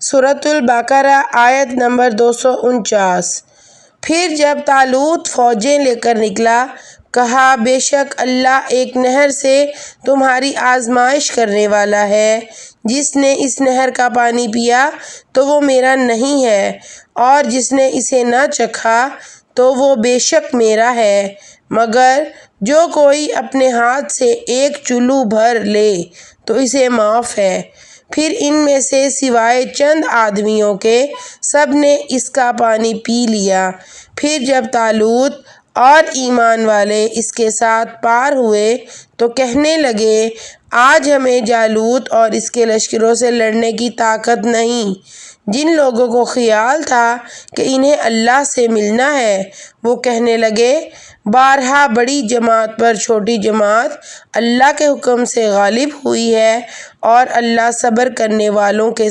سورۃ البقرہ آیت نمبر 249۔ پھر جب طالوت فوجیں لے کر نکلا، کہا بے شک اللہ ایک نہر سے تمہاری آزمائش کرنے والا ہے۔ جس نے اس نہر کا پانی پیا تو وہ میرا نہیں ہے، اور جس نے اسے نہ چکھا تو وہ بے شک میرا ہے، مگر جو کوئی اپنے ہاتھ سے ایک چولو بھر لے تو اسے معاف ہے۔ پھر ان میں سے سوائے چند آدمیوں کے سب نے اس کا پانی پی لیا۔ پھر جب طالوت اور ایمان والے اس کے ساتھ پار ہوئے تو کہنے لگے، آج ہمیں جالوت اور اس کے لشکروں سے لڑنے کی طاقت نہیں۔ جن لوگوں کو خیال تھا کہ انہیں اللہ سے ملنا ہے، وہ کہنے لگے، بارہا بڑی جماعت پر چھوٹی جماعت اللہ کے حکم سے غالب ہوئی ہے، اور اللہ صبر کرنے والوں کے